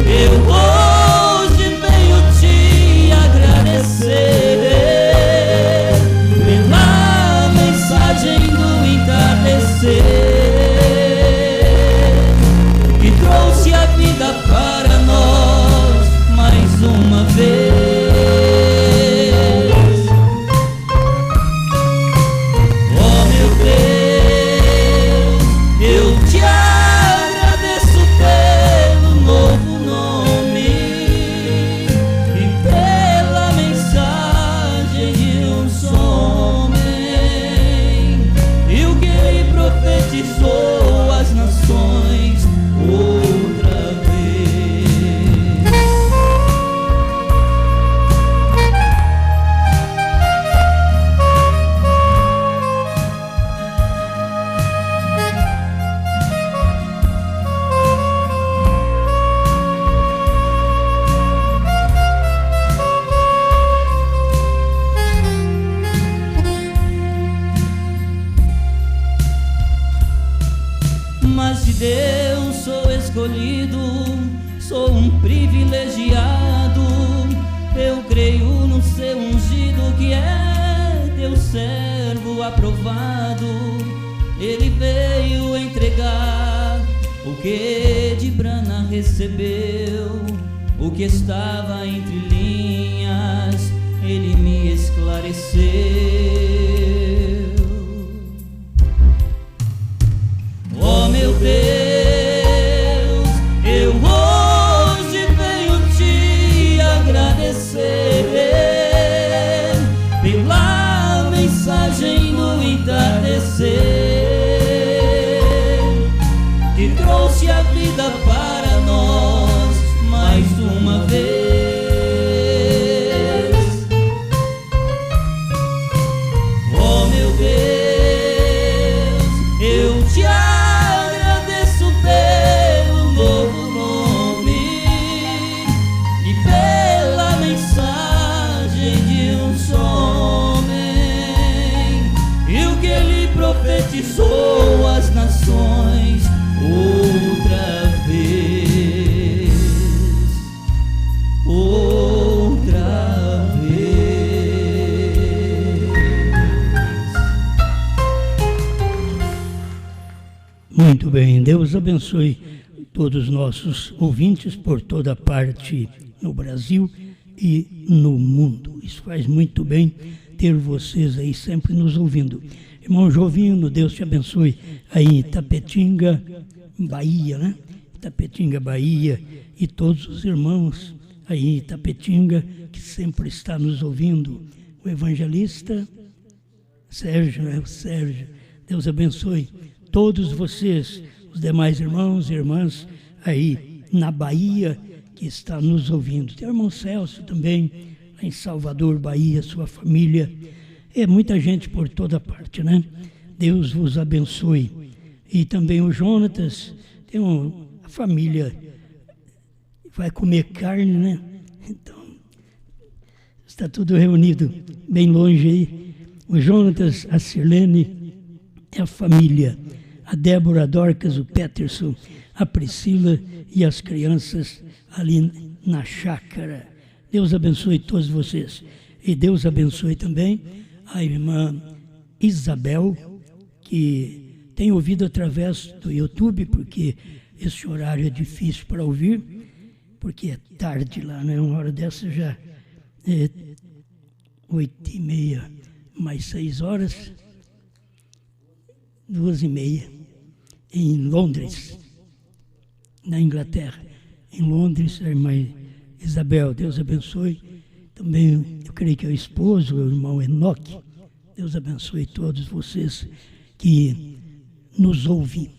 eu hoje venho te agradecer pela mensagem do entardecer, que trouxe a vida mas de Deus sou escolhido, sou um privilegiado. Eu creio no seu ungido, que é teu servo aprovado. Ele veio entregar o que de Brana recebeu, o que estava entre linhas, ele me esclareceu. Oh meu Deus, eu hoje venho te agradecer pela mensagem do entardecer, que trouxe a vida para nós mais uma vez. Oh meu Deus, eu te agradeço pelo novo nome e pela mensagem de um só homem, e o que ele profetizou às nações outra vez, outra vez. Muito bem, Deus abençoe todos os nossos ouvintes por toda parte no Brasil e no mundo. Isso faz muito bem ter vocês aí sempre nos ouvindo. Irmão Jovino, Deus te abençoe aí em Itapetinga, Bahia, né? Itapetinga, Bahia, e todos os irmãos aí em Itapetinga que sempre está nos ouvindo. O evangelista Sérgio, né? O Sérgio, Deus abençoe todos vocês, os demais irmãos e irmãs aí na Bahia que está nos ouvindo. Tem o irmão Celso também, lá em Salvador, Bahia, sua família. É muita gente por toda parte, né? Deus vos abençoe. E também o Jonatas, tem a família vai comer carne, né? Então, está tudo reunido bem longe aí. O Jonatas, a Sirlene, a família, a Débora, a Dorcas, o Peterson, a Priscila e as crianças ali na chácara. Deus abençoe todos vocês. E Deus abençoe também a irmã Isabel, que tem ouvido através do YouTube, porque esse horário é difícil para ouvir, porque é tarde lá, né? Uma hora dessa já é 8h30, mais 6 horas, 2h30, em Londres, na Inglaterra. Em Londres, a irmã Isabel, Deus abençoe. Também, eu creio que é o esposo, o irmão Enoque. Deus abençoe todos vocês que nos ouvem.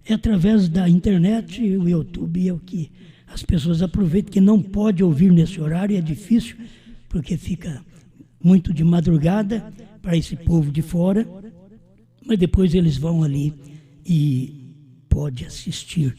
É através da internet, o YouTube é o que as pessoas aproveitam, que não pode ouvir nesse horário, é difícil, porque fica muito de madrugada para esse povo de fora, mas depois eles vão ali e pode assistir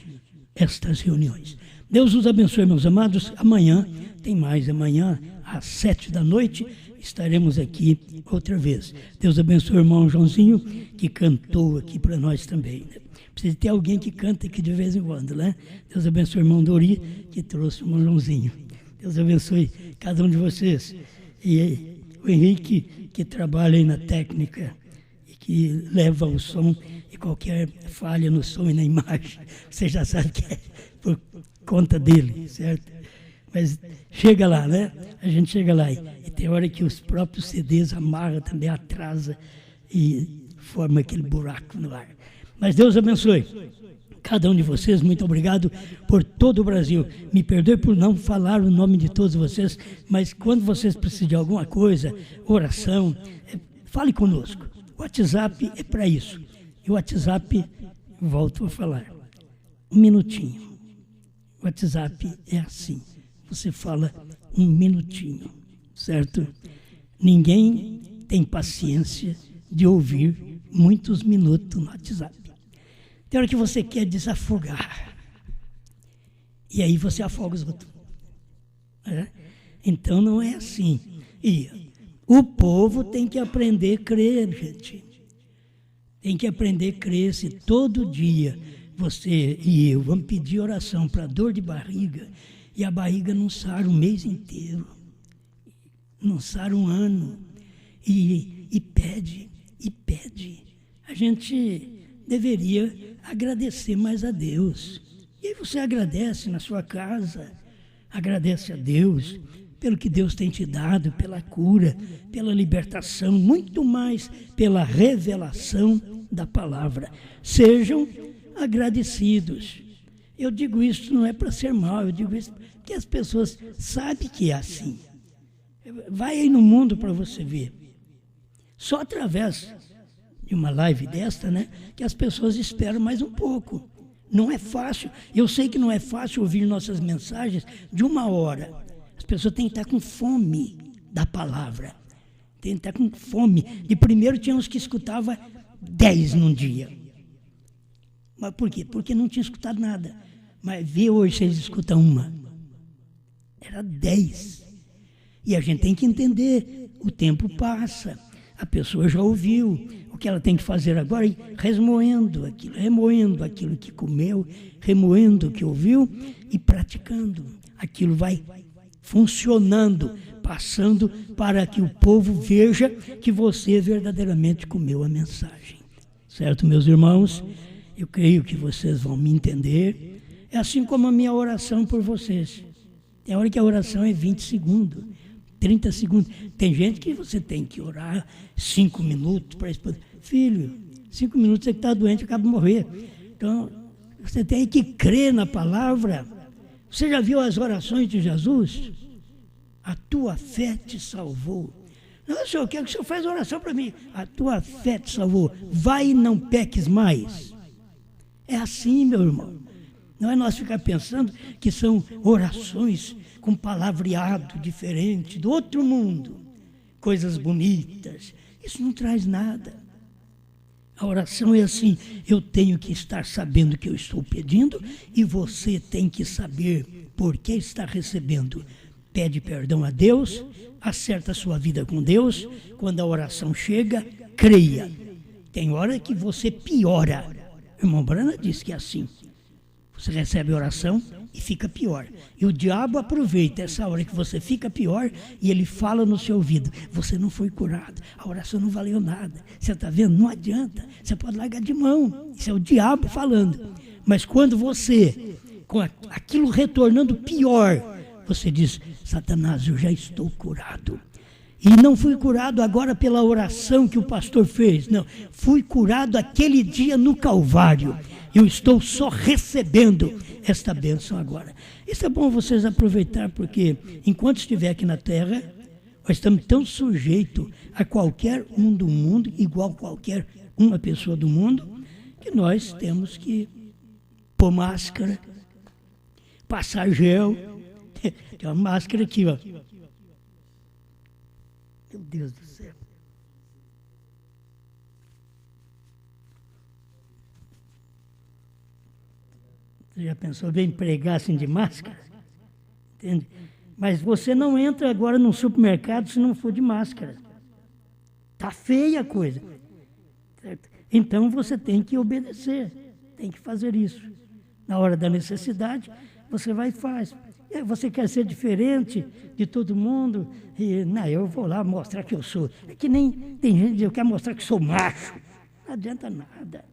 estas reuniões. Deus os abençoe, meus amados. Amanhã tem mais, amanhã às 7h estaremos aqui outra vez. Deus abençoe o irmão Joãozinho, que cantou aqui para nós também. Precisa ter alguém que canta aqui de vez em quando, né? Deus abençoe o irmão Dori, que trouxe o irmão Joãozinho. Deus abençoe cada um de vocês. E o Henrique, que trabalha aí na técnica e que leva o som, e qualquer falha no som e na imagem, você já sabe que é por conta dele, certo? Mas chega lá, né? A gente chega lá e tem hora que os próprios CDs amarram também, atrasa e forma aquele buraco no ar. Mas Deus abençoe cada um de vocês. Muito obrigado por todo o Brasil. Me perdoe por não falar o nome de todos vocês, mas quando vocês precisam de alguma coisa, oração, fale conosco. O WhatsApp é para isso. E o WhatsApp, volto a falar, 1 minutinho. O WhatsApp é assim. Você fala 1 minutinho, certo? Ninguém tem paciência de ouvir muitos minutos no WhatsApp. Tem hora que você quer desafogar. E aí você afoga os outros. Então não é assim. E o povo tem que aprender a crer, gente. Tem que aprender a crer. Se todo dia você e eu vamos pedir oração para dor de barriga, e a barriga não sara um mês inteiro, não sara um ano, e pede. A gente deveria agradecer mais a Deus. E aí você agradece na sua casa, agradece a Deus pelo que Deus tem te dado, pela cura, pela libertação, muito mais pela revelação da palavra. Sejam agradecidos. Eu digo isso não é para ser mal, eu digo isso porque as pessoas sabem que é assim. Vai aí no mundo para você ver. Só através de uma live desta, né, que as pessoas esperam mais um pouco. Não é fácil. Eu sei que não é fácil ouvir nossas mensagens de 1 hora. As pessoas têm que estar com fome da palavra. Tem que estar com fome. De primeiro tinha uns que escutavam 10 num dia. Mas por quê? Porque não tinha escutado nada. Mas vê hoje se eles escutam uma. Era 10. E a gente tem que entender, o tempo passa, a pessoa já ouviu, o que ela tem que fazer agora é remoendo aquilo que comeu, remoendo o que ouviu e praticando. Aquilo vai funcionando, passando para que o povo veja que você verdadeiramente comeu a mensagem. Certo, meus irmãos? Eu creio que vocês vão me entender. É assim como a minha oração por vocês. Tem hora que a oração é 20 segundos, 30 segundos. Tem gente que você tem que orar 5 minutos para responder. Filho, 5 minutos você que está doente, acaba de morrer. Então, você tem que crer na palavra. Você já viu as orações de Jesus? A tua fé te salvou. Não, senhor, eu quero que o senhor faça oração para mim. A tua fé te salvou. Vai e não peques mais. É assim, meu irmão. Não é nós ficar pensando que são orações com palavreado diferente, do outro mundo, coisas bonitas. Isso não traz nada. A oração é assim, eu tenho que estar sabendo o que eu estou pedindo e você tem que saber por que está recebendo. Pede perdão a Deus, acerta a sua vida com Deus. Quando a oração chega, creia. Tem hora que você piora. O irmão Brana disse que é assim. Você recebe a oração e fica pior. E o diabo aproveita essa hora que você fica pior e ele fala no seu ouvido. Você não foi curado, a oração não valeu nada. Você está vendo? Não adianta. Você pode largar de mão. Isso é o diabo falando. Mas quando você, com aquilo retornando pior, você diz, Satanás, eu já estou curado. E não fui curado agora pela oração que o pastor fez. Não, fui curado aquele dia no Calvário. Eu estou só recebendo esta bênção agora. Isso é bom vocês aproveitar, porque enquanto estiver aqui na terra, nós estamos tão sujeitos a qualquer um do mundo, igual qualquer uma pessoa do mundo, que nós temos que pôr máscara, passar gel. Tem uma máscara aqui, ó. Meu Deus do céu. Você já pensou bem pregar assim de máscara? Entende? Mas você não entra agora num supermercado se não for de máscara. Está feia a coisa. Certo? Então você tem que obedecer, tem que fazer isso. Na hora da necessidade, você vai e faz. Você quer ser diferente de todo mundo? E, não, eu vou lá mostrar que eu sou. É que nem tem gente que diz, eu quero mostrar que sou macho. Não adianta nada.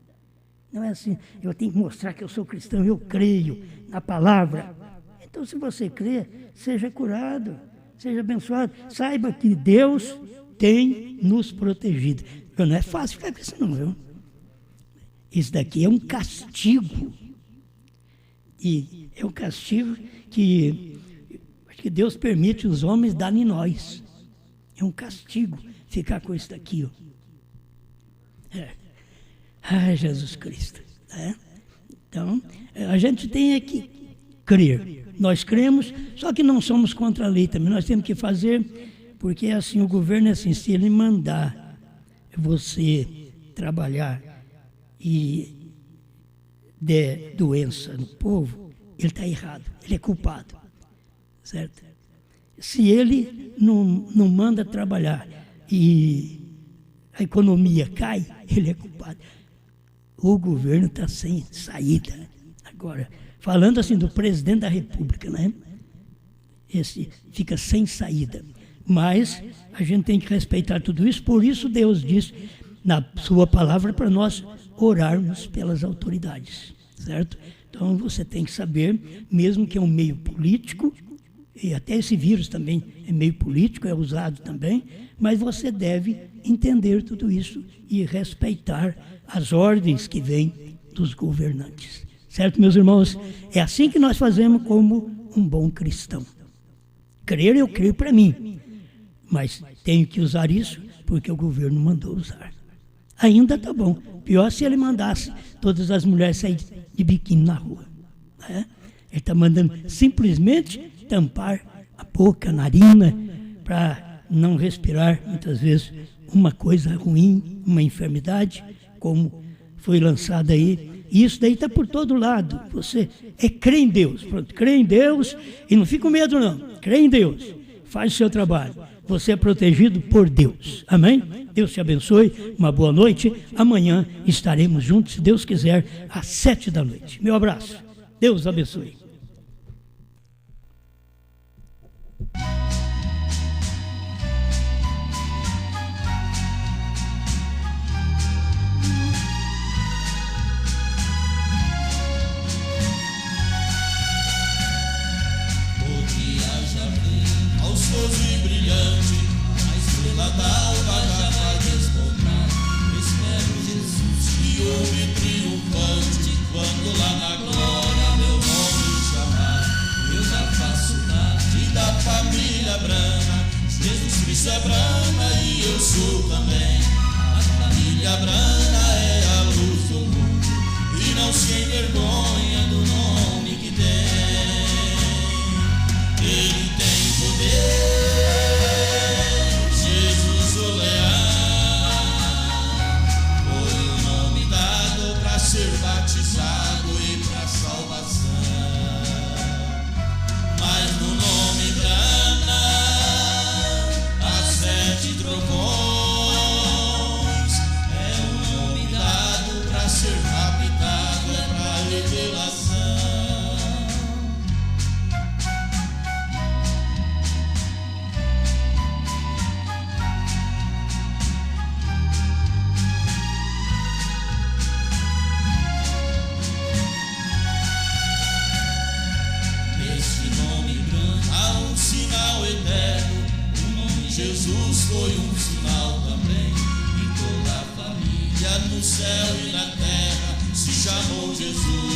Não é assim, eu tenho que mostrar que eu sou cristão, eu creio na palavra. Então, se você crê, seja curado, seja abençoado. Saiba que Deus tem nos protegido. Não é fácil ficar com isso não, viu? Isso daqui é um castigo. E é um castigo que acho que Deus permite os homens darem em nós. É um castigo ficar com isso daqui, ó. Ai, Jesus Cristo. Né? Então, a gente tem que crer. Nós cremos, só que não somos contra a lei também. Nós temos que fazer, porque assim, o governo é assim, se ele mandar você trabalhar e der doença no povo, ele está errado, ele é culpado. Certo? Se ele não manda trabalhar e a economia cai, ele é culpado. o governo está sem saída. Agora, falando assim do presidente da República, né? Esse fica sem saída. Mas a gente tem que respeitar tudo isso, por isso Deus diz na sua palavra para nós orarmos pelas autoridades, certo? Então você tem que saber, mesmo que é um meio político, e até esse vírus também é meio político, é usado também, mas você deve entender tudo isso e respeitar as ordens que vêm dos governantes. Certo, meus irmãos? É assim que nós fazemos como um bom cristão. Crer, eu creio para mim, mas tenho que usar isso porque o governo mandou usar. Ainda está bom. Pior se ele mandasse todas as mulheres sair de biquíni na rua. Né? Ele está mandando simplesmente tampar a boca, a narina, para não respirar, muitas vezes, uma coisa ruim, uma enfermidade, como foi lançada aí. E isso daí está por todo lado. Você crê em Deus. Pronto, crê em Deus e não fica com medo, não. Crê em Deus. Faz o seu trabalho. Você é protegido por Deus. Amém? Deus te abençoe. Uma boa noite. Amanhã estaremos juntos, se Deus quiser, às 19h. Meu abraço. Deus abençoe. E brilhante, a estrela d'alva já vai despontar. Espero Jesus que ouve triunfante, quando lá na glória meu nome chamar. Eu já faço parte da família Brana, Jesus Cristo é Brana e eu sou também. A família Brana é a luz do mundo e não se envergonha do nome que tem. Ele tem poder. Ser batizado e para salvação, mas no nome Brana há 7 trovões, é um nome dado para ser raptado, é para revelação. Jesus foi um sinal também, e toda a família no céu e na terra se chamou Jesus.